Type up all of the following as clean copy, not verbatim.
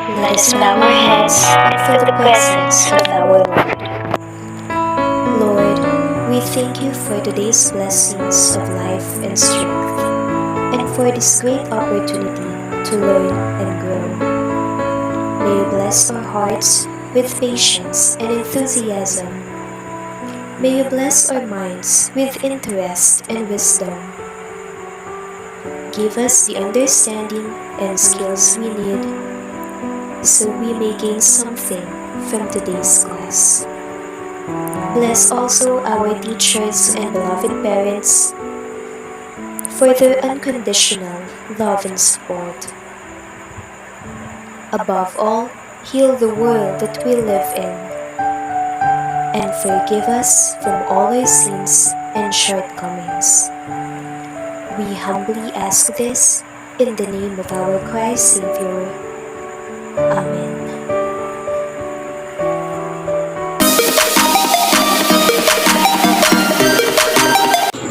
Let us bow our heads before the presence of our Lord. Lord, we thank you for today's blessings of life and strength, and for this great opportunity to learn and grow. May you bless our hearts with patience and enthusiasm. May you bless our minds with interest and wisdom. Give us the understanding and skills we need so we may gain something from today's class. Bless also our teachers and beloved parents for their unconditional love and support. Above all, heal the world that we live in, and forgive us from all our sins and shortcomings. We humbly ask this in the name of our Christ Savior. Amen.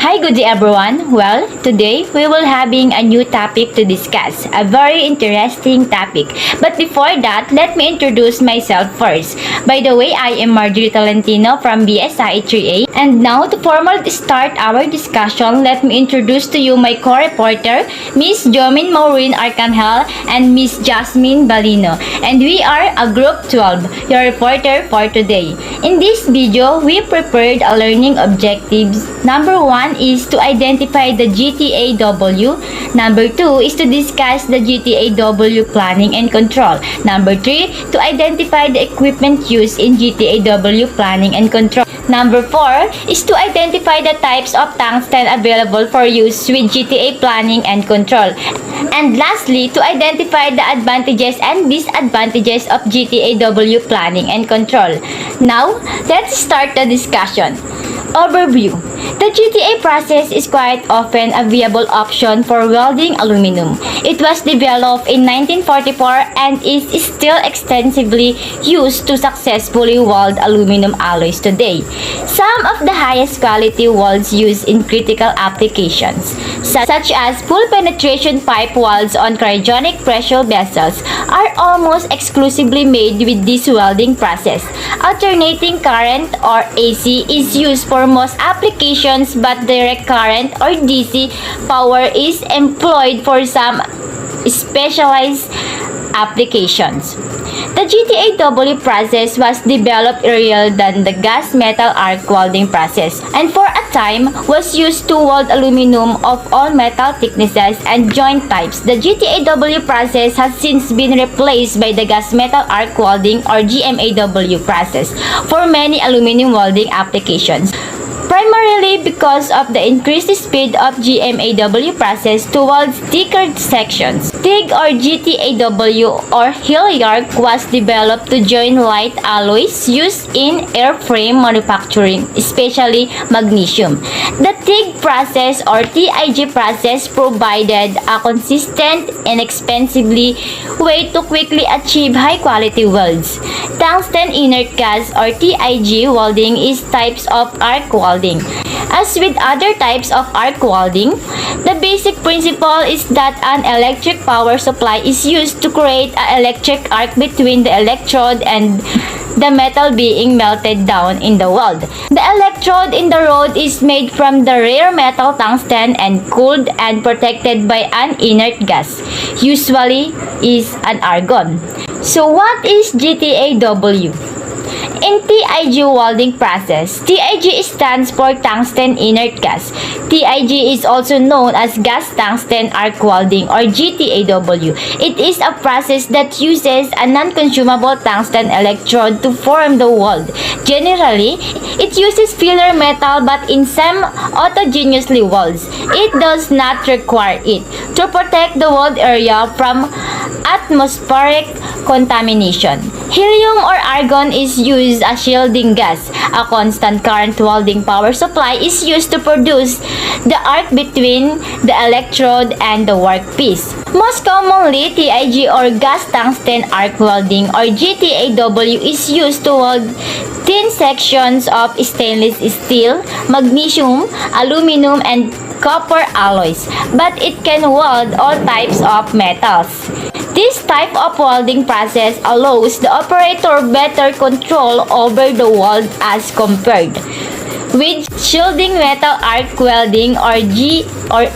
Hi, good day everyone. Well, today we will having a new topic to discuss, a very interesting topic. But before that, let me introduce myself first. By the way, I am Marjorie Tolentino from BSI 3A. And now to formally start our discussion, let me introduce to you my co-reporter, Miss Jomin Maureen Arcangel and Miss Jasmine Balino. And we are a Group 12, your reporter for today. In this video, we prepared a learning objectives. Number 1 is to identify the Gtaw. Number 2 is to discuss the Gtaw planning and control. Number 3, to identify the equipment used in Gtaw planning and control. Number 4 is to identify the types of tungsten available for use with GTA planning and control. And lastly, to identify the advantages and disadvantages of Gtaw planning and control. Now, let's start the discussion. Overview. The GTA process is quite often a viable option for welding aluminum. It was developed in 1944 and is still extensively used to successfully weld aluminum alloys today. Some of the highest quality welds used in critical applications, such as full penetration pipe welds on cryogenic pressure vessels, are almost exclusively made with this welding process. Alternating current or AC is used for most applications, but direct current or DC power is employed for some specialized applications. The Gtaw process was developed earlier than the gas metal arc welding process, and for a time was used to weld aluminum of all metal thicknesses and joint types. The Gtaw process has since been replaced by the gas metal arc welding or GMAW process for many aluminum welding applications, primarily because of the increased speed of GMAW process towards thicker sections. TIG or Gtaw or Hilliard was developed to join light alloys used in airframe manufacturing, especially magnesium. The TIG process or TIG process provided a consistent, inexpensively way to quickly achieve high-quality welds. Tungsten inert gas or TIG welding is types of arc welding. As with other types of arc welding, the basic principle is that an electric power supply is used to create an electric arc between the electrode and the metal being melted down in the weld. The electrode in the rod is made from the rare metal tungsten and cooled and protected by an inert gas, usually is an argon. So what is Gtaw? In TIG welding process, TIG stands for tungsten inert gas. TIG is also known as gas tungsten arc welding or Gtaw. It is a process that uses a non-consumable tungsten electrode to form the weld. Generally, it uses filler metal, but in some autogeneously welds, it does not require it to protect the weld area from atmospheric contamination. Helium or argon is used as shielding gas. A constant current welding power supply is used to produce the arc between the electrode and the workpiece. Most commonly, TIG or gas tungsten arc welding or Gtaw is used to weld thin sections of stainless steel, magnesium, aluminum, and copper alloys, but it can weld all types of metals. This type of welding process allows the operator better control over the weld as compared with shielding metal arc welding or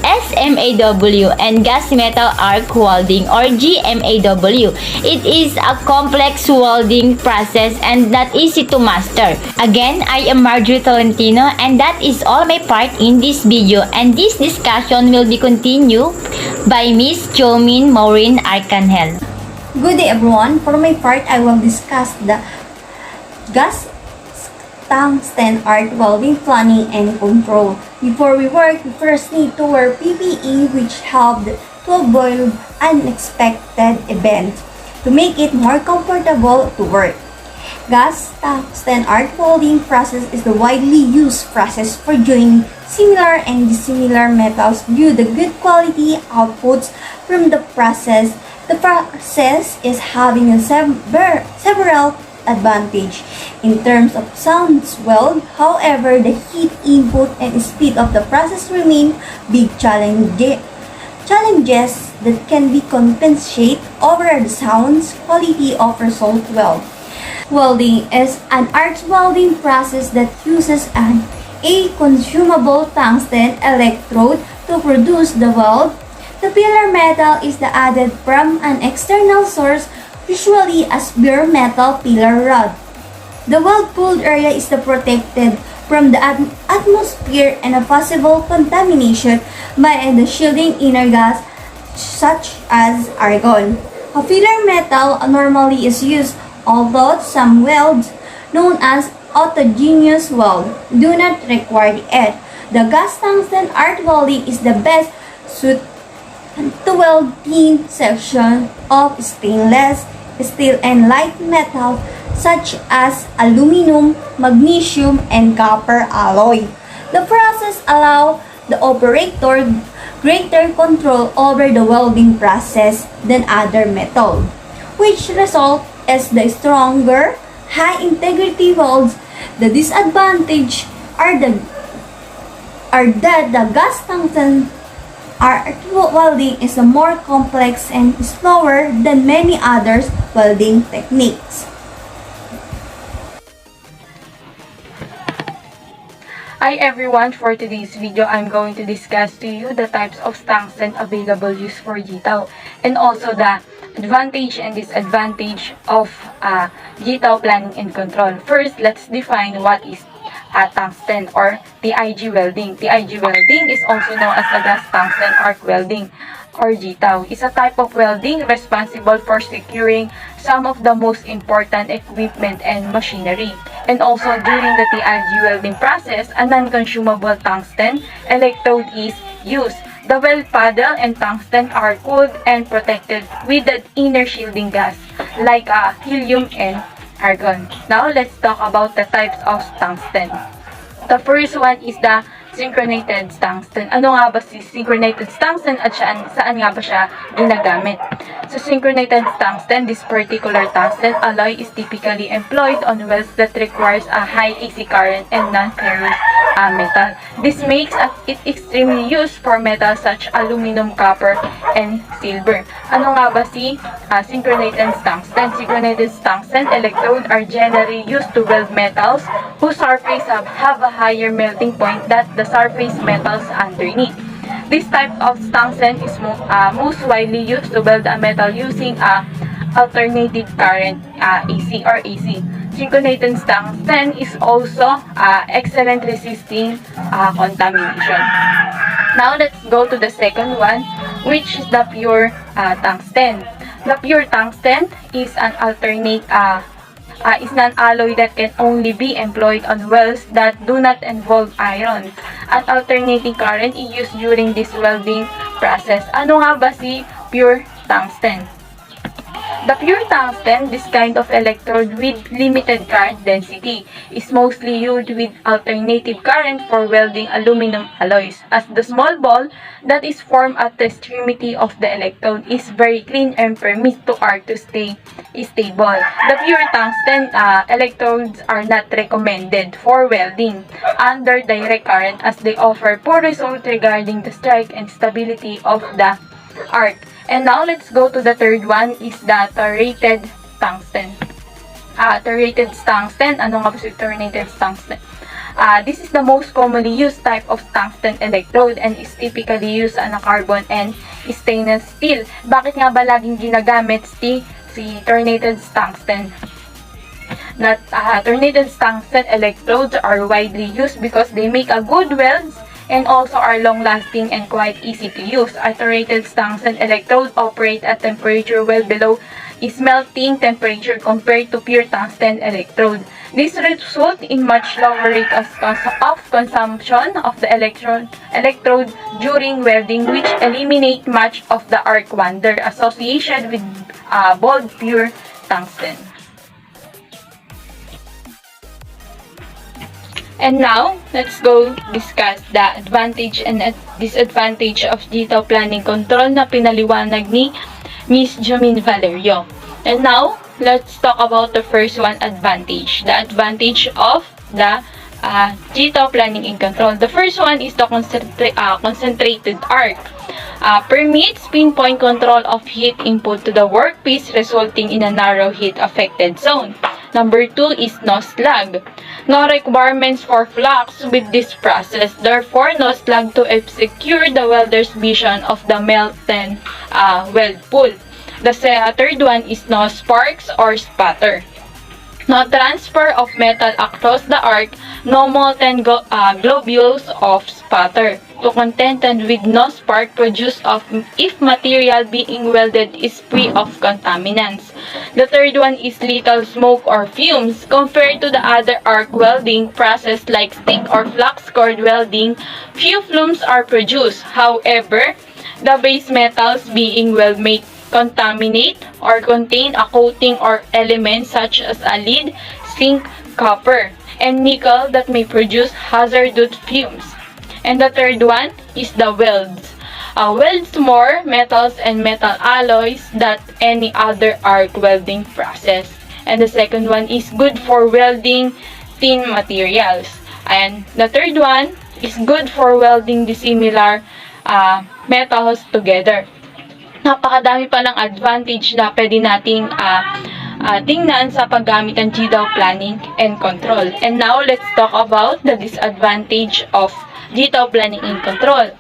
SMAW and gas metal arc welding or GMAW. It is a complex welding process and not easy to master. Again, I am Marjorie Tolentino and that is all my part in this video, and this discussion will be continued by Miss Jomin Maureen Arcangel. Good day everyone. For my part, I will discuss the gas tungsten arc welding planning and control. Before we work, we first need to wear PPE which help to avoid unexpected events to make it more comfortable to work. Gas tungsten arc welding process is the widely used process for joining similar and dissimilar metals due to the good quality outputs from the process. The process is having several advantage in terms of sound weld. However, the heat input and speed of the process remain big challenges that can be compensated over the sound quality of result weld. Welding is an arc welding process that uses a consumable tungsten electrode to produce the weld. The pillar metal is added from an external source, usually as bare metal pillar rod. The weld-cooled area is protected from the atmosphere and a possible contamination by the shielding inner gas such as argon. A filler metal normally is used, although some welds known as autogenous weld do not require it. The gas tungsten arc welding is the best suited to weld thin section of stainless steel and light metal such as aluminum, magnesium, and copper alloy. The process allows the operator greater control over the welding process than other metal, which result as the stronger, high-integrity welds. The disadvantage are that the gas tungsten arc welding is more complex and slower than many other welding techniques. Hi everyone, for today's video, I'm going to discuss to you the types of tungsten available used for Gtaw and also the advantage and disadvantage of Gtaw planning and control. First, let's define what is tungsten or TIG welding. TIG welding is also known as the gas tungsten arc welding or Gtaw. It's a type of welding responsible for securing some of the most important equipment and machinery. And also during the TIG welding process, a non-consumable tungsten electrode is used. The weld paddle and tungsten are cooled and protected with the inner shielding gas like helium and argon. Now, let's talk about the types of tungsten. The first one is the synchronated tungsten. Ano nga ba si synchronated tungsten at saan nga ba siya ginagamit? So, synchronated tungsten, this particular tungsten alloy is typically employed on welds that requires a high AC current and non-ferrous metal. This makes it extremely used for metals such aluminum, copper, and silver. Ano nga ba si synchronated tungsten? Synchronated tungsten electrodes are generally used to weld metals whose surface have a higher melting point than the surface metals underneath. This type of tungsten is most widely used to weld a metal using alternating current AC or AC. Synchronated tungsten is also excellent resisting contamination. Now let's go to the second one, which is the pure tungsten. The pure tungsten is an alternate is an alloy that can only be employed on welds that do not involve iron. An alternating current is used during this welding process. Ano nga ba si pure tungsten? The pure tungsten, this kind of electrode with limited current density, is mostly used with alternative current for welding aluminum alloys, as the small ball that is formed at the extremity of the electrode is very clean and permits the arc to stay stable. The pure tungsten electrodes are not recommended for welding under direct current as they offer poor results regarding the strength and stability of the arc. And now let's go to the third one is the turreted tungsten. Turreted tungsten, ano nga ba si turreted tungsten? This is the most commonly used type of tungsten electrode and is typically used on a carbon and stainless steel. Bakit nga ba laging ginagamit si turreted tungsten? Turreted tungsten electrodes are widely used because they make a good welds and also are long-lasting and quite easy to use. A turreted tungsten electrode operate at temperature well below its melting temperature compared to pure tungsten electrode. This results in much lower rate of consumption of the electrode during welding, which eliminate much of the arc wonder associated with bold pure tungsten. And now, let's go discuss the advantage and disadvantage of Gtaw planning control na pinaliwanag ni Miss Jomine Valerio. And now, let's talk about the first one, advantage. The advantage of the Gtaw planning and control. The first one is the concentrated arc. Permits pinpoint control of heat input to the workpiece, resulting in a narrow heat affected zone. Number 2 is no slug. No requirements for flux with this process. Therefore, no slug to obscure the welder's vision of the melted weld pool. The third one is no sparks or spatter. No transfer of metal across the arc, no molten globules of spatter to contented with no spark produced of if material being welded is free of contaminants. The third one is little smoke or fumes. Compared to the other arc welding process like stick or flux cord welding, few fumes are produced. However, the base metals being welded may contaminate or contain a coating or element such as a lead, zinc, copper, and nickel that may produce hazardous fumes. And the third one is the welds. Welds more metals and metal alloys than any other arc welding process. And the second one is good for welding thin materials. And the third one is good for welding dissimilar metals together. Napakadami pa ng advantage na pwede nating tingnan sa paggamit ng Gtaw planning and control. And now, let's talk about the disadvantage of Gtaw planning and control.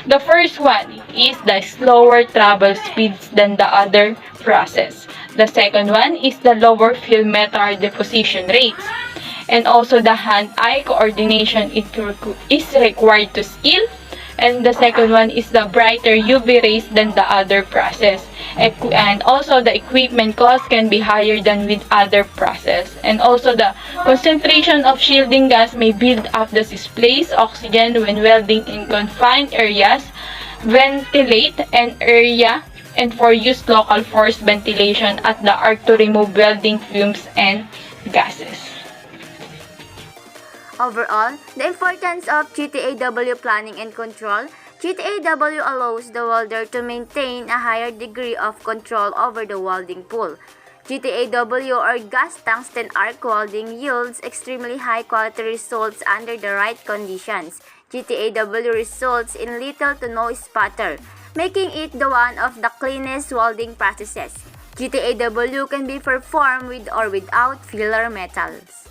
The first one is the slower travel speeds than the other process. The second one is the lower field metal deposition rates. And also the hand-eye coordination is required to skill. And the second one is the brighter UV rays than the other process. And also the equipment cost can be higher than with other process. And also the concentration of shielding gas may build up the displaced oxygen when welding in confined areas. Ventilate an area and for use local force ventilation at the arc to remove welding fumes and gases. Overall, the importance of Gtaw planning and control. Gtaw allows the welder to maintain a higher degree of control over the welding pool. Gtaw or gas tungsten arc welding yields extremely high quality results under the right conditions. Gtaw results in little to no spatter, making it the one of the cleanest welding processes. Gtaw can be performed with or without filler metals.